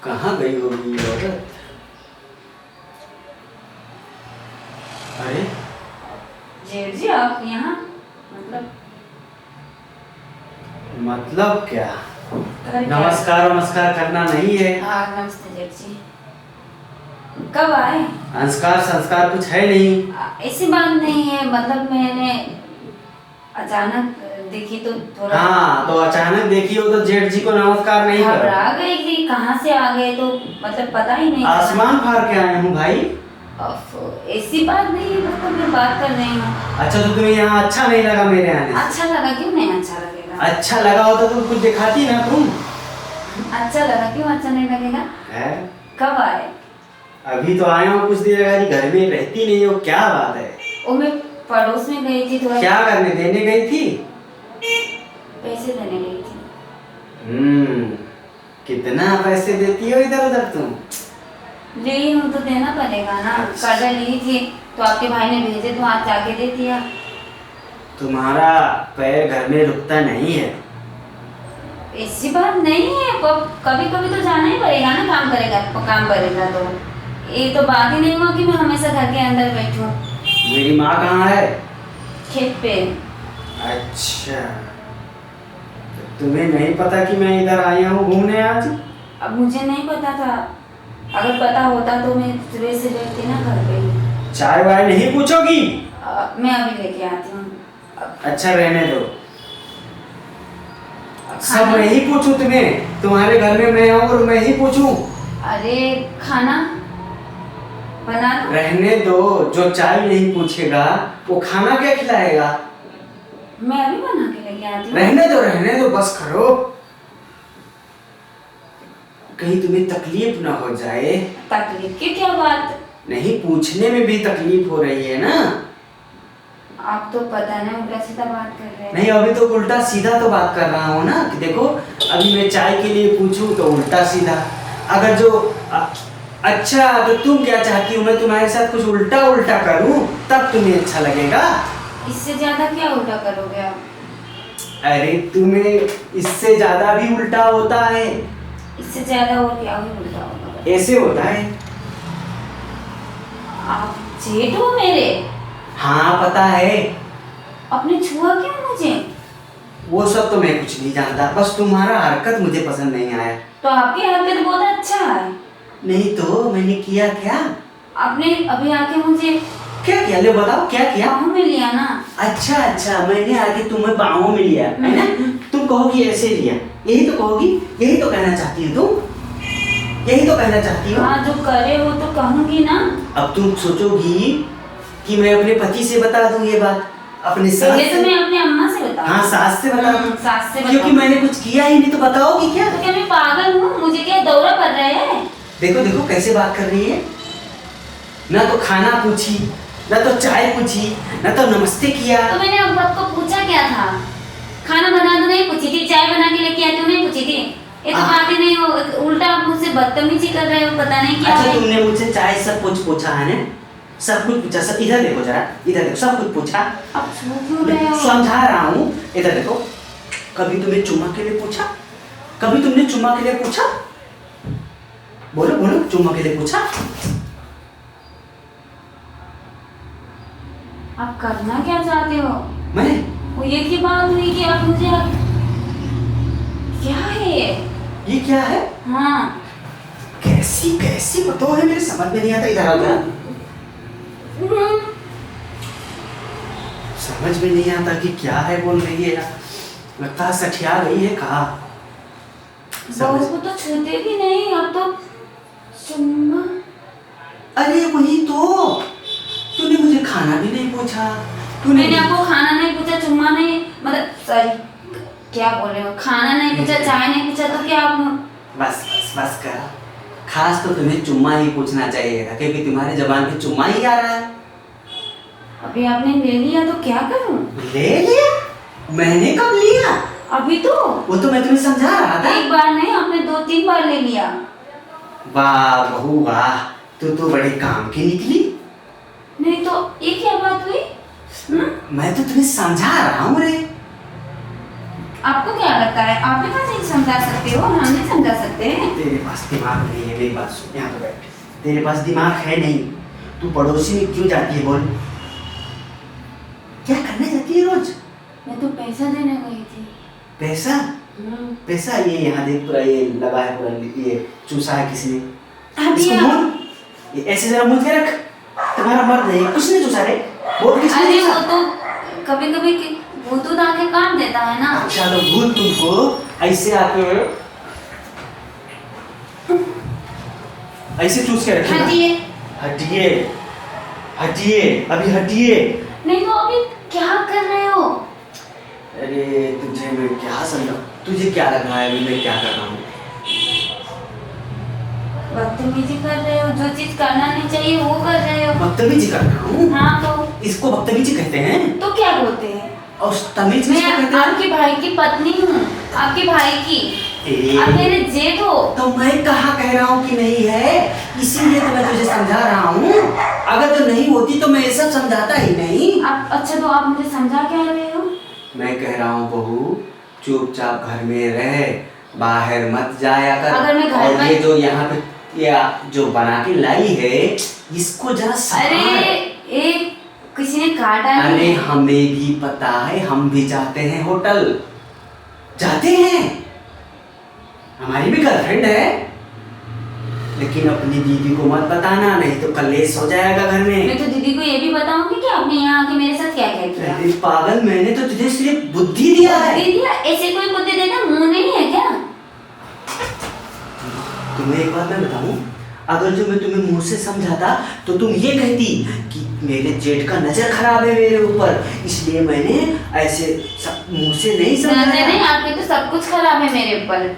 कहाँ गई होगी ये औरत? अरे जेठ जी आप यहाँ मतलब मतलब क्या? घर क्या? नमस्कार नमस्कार करना नहीं है। हाँ नमस्ते जेठ जी। कब आए? संस्कार संस्कार कुछ है नहीं। ऐसी बात नहीं है, मतलब मैंने अचानक देखी तो थोड़ा हाँ तो अचानक देखी हो तो जेठ जी को नमस्कार नहीं करो। घबरा गई कि कहाँ से आ गए, तो मतलब पता ही नहीं चला। आसमान फाड़ के आए हूँ भाई। ऐसी बात नहीं है, मतलब मैं बात कर रही हूँ। अच्छा तो तुम्हें यहाँ अच्छा नहीं लगा मेरे आने से? अच्छा लगा, क्यों नहीं अच्छा लगेगा? अच्छा लगा होता तो कुछ दिखाती ना तुम। अच्छा लगा, क्यों अच्छा नहीं लगेगा? है? कब आए? अभी तो आया हूँ कुछ देर बाद, घर में रहती नहीं हो, क्या बात है? वो मैं पड़ोस में गई थी थोड़ा। क्या करने देने गई थी? पैसे देने गई थी। कितना पैसे देती हो इधर उधर तुम? ली हूँ तो देना पड़ेगा ना। अच्छा। कर्जा ली थी तो आपके भाई ने भेजे तो आज जाके दे दिया। तुम्हारा पैर घर में रुकता नहीं है। ऐसी बात नहीं है, कभी कभी तो जाना ही पड़ेगा ना, काम करेगा तो। ये तो बात ही नहीं हुआ कि मैं हमेशा घर के अंदर बैठूं। मेरी माँ कहाँ है? खेत पे। अच्छा तो तुम्हें नहीं पता कि मैं इधर आया हूँ घूमने आज? अब मुझे नहीं पता था, अगर पता होता तो मैं सुबह से बैठती ना घर पे ही। चाय वाय नहीं पूछोगी? मैं अभी लेके आती हूँ। अच्छा रहने दो, सब खाना? मैं ही पूछूं तुम्हें? तुम्हारे घर में मैं आऊँ और मैं ही पूछूं? अरे खाना बना दो। रहने दो, जो चाय नहीं पूछेगा वो खाना क्या खिलाएगा? मैं अभी बना के लेके आती हूँ। रहने दो बस करो, कहीं तुम्हें तकलीफ ना हो जाए। तकलीफ की क्या बात? नहीं, पूछने में भी तकलीफ हो रही है ना। आप तो पता नहीं उल्टा सीधा बात कर रहे हैं। नहीं अभी तो उल्टा सीधा तो बात कर रहा हूँ ना कि देखो, अभी मैं चाय के लिए पूछूं तो उल्टा सीधा। अगर जो अच्छा तो तुम क्या चाहती हो, मैं तुम्हारे साथ कुछ उल्टा उल्टा करूं तब तुम्हें अच्छा लगेगा? इससे ज्यादा क्या उल्टा करोगे आप? अरे तुम्हें इससे ज्यादा भी उल्टा होता है। इससे ज्यादा और क्या ही उल्टा होगा? ऐसे होता है। आप जेठ हो मेरे? हाँ पता है। आपने छुआ क्यों मुझे? वो सब तो मैं कुछ नहीं जानता, बस तुम्हारा हरकत मुझे पसंद नहीं आया। तो आपकी हरकत बहुत अच्छा है। नहीं तो मैंने किया क्या? आपने अभी आके मुझे क्या किया, ले बताओ क्या किया? बाहों में लिया ना। अच्छा मैंने आके तुम्हें बाहों में लिया है ना? तुम कहोगी ऐसे लिया, यही तो कहोगी, यही तो कहना चाहती हो तुम, यही तो कहना चाहती हो। हाँ जो करे वो तो कहूंगी ना। अब तुम सोचोगी कि मैं अपने पति से बता दूं ये बात, अपने सास पहले तो से? मैं अपने अम्मा से बताऊं। हाँ सास से बता दूं। सास से क्योंकि बताऊं। मैंने कुछ किया ही नहीं तो बताओगी क्या? तो क्या मैं पागल हूँ? मुझे क्या दौरा पड़ रहा है? देखो देखो कैसे बात कर रही है, ना तो खाना पूछी, ना तो चाय पूछी, ना तो नमस्ते किया। तो मैंने अब आपको पूछा क्या था? खाना बना दो नहीं पूछी थी, चाय बना के लेके आती हूँ नहीं पूछी थी। ये तो बात ही नहीं हो, उल्टा आप मुझसे बदतमीजी कर रहे हो, पता नहीं क्या अच्छा है। तुमने मुझसे चाय सब कुछ पूछा है ना? सब कुछ पूछा, सब इधर देखो जरा, इधर देखो, सब कुछ पूछा। अब छू क्यों रहे हो? समझा रहा हूँ, इधर देखो। कभी तुमने चुम्मा के लिए पूछा? कभी तुमने चुम्मा के लिए पूछा? बोलो बोलो, चुम्मा के लिए पूछा? आप करना क्या चाहते हो? मैं? वो ये की बात हुई कि आप मुझे क्या है ये क्या है? हाँ कैसी कैसी बताओ है, मेरे समझ में नहीं आता। इधर आओ जरा। समझ में नहीं आता कि क्या है बोल रही है यार, लगता है सठिया गई है कहा। बहू को तो छूते भी नहीं, अब तो चुम्मा। अरे वही तो, तूने मुझे खाना भी नहीं पूछा। मैंने आपको खाना नहीं पूछा, चुम्मा नहीं, मतलब सॉरी क्या बोल रहे हो, खाना नहीं पूछा, चाय नहीं पूछा, तो क्या आप? बस बस बस कर। खास तो तुम्हें चुम्मा ही पूछना चाहिए था, क्योंकि तुम्हारे जबान पे चुम्मा ही आ रहा है। अभी आपने ले लिया तो क्या करूं? ले लिया? मैंने कब लिया? अभी तो वो तो मैं तुम्हें समझा रहा था। एक बार नहीं, आपने 2-3 बार ले लिया। वाह बहू वाह, तू तो बड़े काम की निकली। नहीं तो ये क्या बात हुई? मैं तो तुम्हें समझा रहा हूँ रे। आपको क्या लगता है आप भी कैसे समझा सकते हो, हम नहीं समझा सकते। तेरे पास दिमाग नहीं है, मेरी बात सुन, यहाँ पे बैठ। तेरे पास दिमाग है नहीं, तू पड़ोसी में क्यों जाती है बोल? क्या करने जाती है रोज? मैं तो पैसा देने गई थी। पैसा? पैसा ये यहाँ देख, पूरा ये लगा है, पूरा ये चूसा है किसने? अभी इसको आप- मूड, ये ऐसे जरा मूड के रख। तुम्हारा मर्द नहीं, कुछ नहीं चूसा रे, बोल किसने अरे वो चूसा? तो कभी कभी भूतूत आके काम देता है ना। अच्छा तो भूत तुमको ऐसे आके ऐसे चूस के रखेगा? हटिए। हटिए, हटिए, अभी हटिए। नहीं तो अभी क्या कर रहे हो? अरे तुझे मैं क्या समझाऊं? तुझे क्या लग रहा है अभी मैं क्या कर रहा हूँ? बदतमीजी कर रहे हो, जो चीज करना नहीं चाहिए वो कर रहे हो। बदतमीजी कर रहा हूँ? हाँ तो इसको बदतमीजी कहते हैं? तो क्या बोलते हैं? और तमीज मैं किसको कहते हैं? आपके भाई की पत्नी हूँ, आपके भाई की। ए, आप मेरे जेठ हो। तो मैं कहाँ कह रहा हूँ कि नहीं है, इसीलिए तो मैं तुझे समझा रहा हूँ। अगर तो नहीं होती तो मैं ये सब समझाता ही नहीं। आप अच्छा तो आप मुझे समझा क्या रहे हो? मैं कह रहा हूँ बहू, चुपचाप घर में रह, बाहर मत जाया कर। अगर मैं घर और में- ये जो यहाँ पे ये जो बना के लाई है, इसको जरा अरे संभाल। एक किसी ने काटा है। अरे हमें भी पता है, हम भी जाते हैं होटल, जाते हैं, हमारी भी गर्लफ्रेंड है। लेकिन अपनी दीदी को मत बताना, नहीं तो कलेश हो जाएगा घर में। मैं तो दीदी को ये भी बताऊंगी कि आपने यहाँ आके मेरे साथ क्या क्या किया। अरे पागल, मैंने तो तुझे सिर्फ बुद्धि दिया है। दीदी ऐसे कोई बुद्धि देना मुंह नहीं है क्या? तुम्हें एक बात मैं बताऊं, अगर जो मैं तुम्हें मुंह से समझाता तो तुम ये कहती कि मेरे जेठ का नजर खराब है मेरे ऊपर, इसलिए मैंने ऐसे मुंह से नहीं नजर नहीं, समझाया। आपके तो सब कुछ खराब है मेरे ऊपर।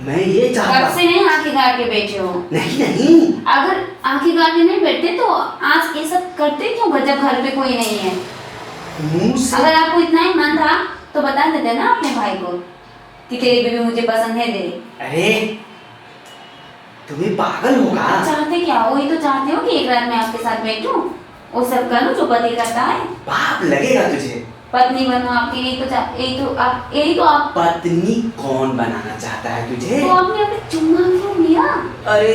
मैं ये कब चाहता। से नहीं आंखें गाड़ के बैठे हो? नहीं नहीं, अगर आंखें गाड़ के नहीं बैठते तो आज ये सब करते क्यों जब घर पे कोई नहीं है? मुंह से। अगर आपको इतना ही मन था तो बता देते ना अपने भाई को कि तेरी बीवी मुझे पसंद है, दे। अरे तुम्हें पागल होगा। चाहते क्या हो? ये तो चाहते हो कि एक रात में आपके साथ बैठूं, वो सब करूं जो पति करता है। पाप लगेगा तुझे। पत्नी बनूं आपकी, यही तो आप पत्नी कौन बनाना चाहता है तुझे? तो आपने अभी चुम्मा क्यों लिया? अरे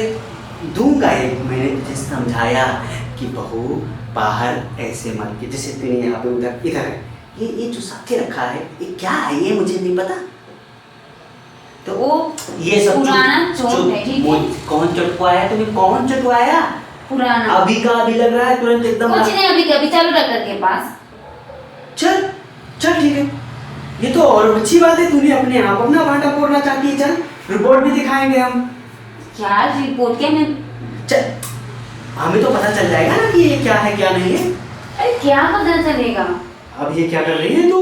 दूंगा एक, मैंने तुझे समझाया कि बहू बाहर ऐसे मत कि जैसे तूने यहाँ पे उधर इधर है, ये जो साथ रखा है ये क्या है, ये मुझे नहीं पता। तो वो ये सब पुराना चोट है, ठीक है? कौन चटवाया तुम्हें, कौन चटवाया? पुराना अभी का अभी लग रहा है तुरंत एकदम। कुछ नहीं, अभी कभी चलो डॉक्टर के पास। चल चल ठीक है, ये तो और अच्छी बात है, तूने अपने आप अपना भांटा फोड़ना चाहती है। चल रिपोर्ट भी दिखाएंगे हम। क्या रिपोर्ट क्या? मैं चल हमें तो पता चल जाएगा ना कि ये क्या है क्या नहीं है। अरे क्या पता चलेगा? अब ये क्या कर रही है तू?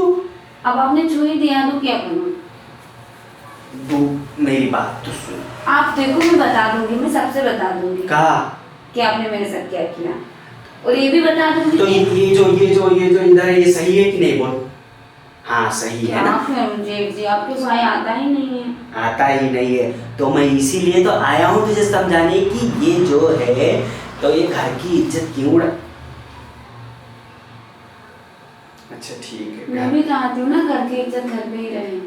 अब आपने छू ही दिया तो क्या करूं? तू मेरी बात तो सुन। आप देखो, मैं बता दूंगी, मैं सबसे बता दूंगी का कि आपने मेरे साथ क्या किया, और ये भी बता दूंगी तो कि ये जो इधर है ये सही है कि नहीं बोल? हाँ सही है ना। जी आपके भाई आता ही नहीं है। आता ही नहीं है तो मैं इसीलिए तो आया हूँ तुझे समझाने की ये जो है तो ये घर की इज्जत क्यों उड़ा। अच्छा ठीक है। मैं भी चाहती हूँ ना घर की इज्जत घर पे ही रहे।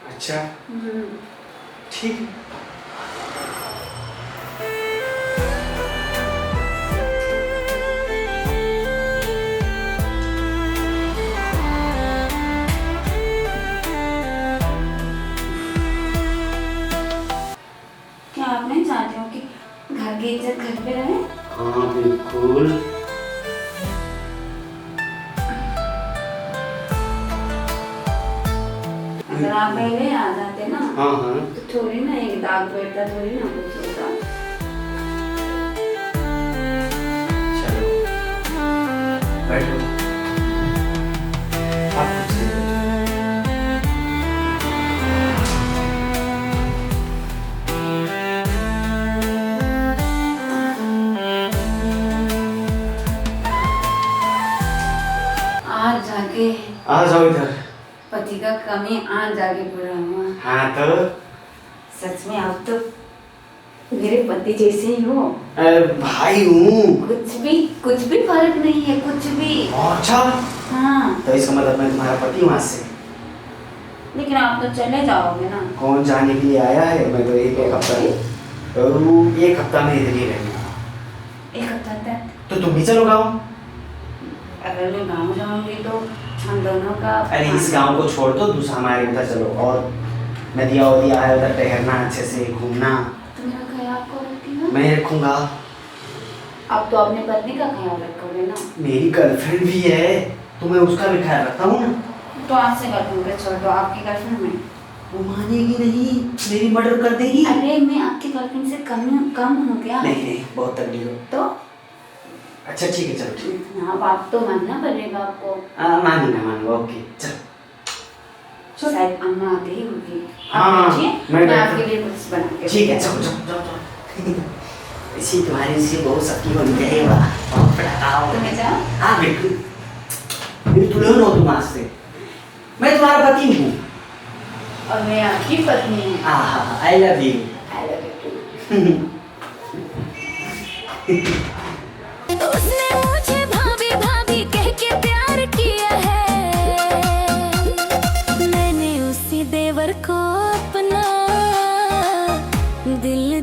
अच्छा ठीक है। क्या आप नहीं चाहते हो कि घर की इज्जत घर पे रहे? हाँ बिल्कुल। अगर आप पहले आ जाते ना हाँ हाँ तो थोड़ी ना एक दाग बैठता, थोड़ी ना कुछ होता। चलो बैठो। आप कुछ नहीं बैठो। आज जाके आ जाओ इधर। पति का कमी आज जाके पूरा हुआ। हाँ तो सच में आप तो मेरे पति जैसे ही हो। भाई हूँ। कुछ भी फर्क नहीं है, कुछ भी। अच्छा हाँ तो इसका मतलब मैं तुम्हारा पति हूँ आज से। लेकिन आप तो चले जाओगे ना। कौन जाने के लिए आया है? मैं तो एक हफ्ता एक हफ्ता में इधर ही रहूँगा। एक हफ्ता तक तो तुम भी चलो गाँव। अगर मैं गाँव जाऊंगी तो हम दोनों का अरे इस गांव को छोड़ दो, दूसरा हमारे उधर चलो, और नदिया वदिया है उधर, टहलना अच्छे से, घूमना। तो मेरा ख्याल कौन रखेगा? मैं रखूंगा। अब तो अपनी पत्नी का ख्याल रखोगे ना। मेरी गर्लफ्रेंड भी है तो मैं उसका भी ख्याल रखता हूँ ना। तो आज से गर्लफ्रेंड को छोड़ दो, आपकी गर्लफ्रेंड में। वो मानेगी नहीं, मेरी मर्डर कर देगी। अरे मैं आपकी गर्लफ्रेंड से कम हूँ क्या? नहीं बहुत तगड़ी हो। तो अच्छा ठीक है, चलो ठीक है। हाँ, आप तो मानना पड़ेगा आपको। मानूंगा ओके चलो। शायद अम्मा आते ही होगी। हाँ, आप बैठिए, मैं मैं बैठता आपके लिए कुछ बना के ठीक है, देती हूँ। चलो। इसी तुम्हारी से बहुत सबकी बन गए। वाह तुम्हें जाओ। हाँ बिल्कुल, मेरी दुल्हन हो तुम आज से। मैं तुम्हारा पति हूँ। और मैं आपकी पत्नी हूँ। I love you. I love you too। उसने मुझे भाभी भाभी कह के प्यार किया है, मैंने उसी देवर को अपना दिल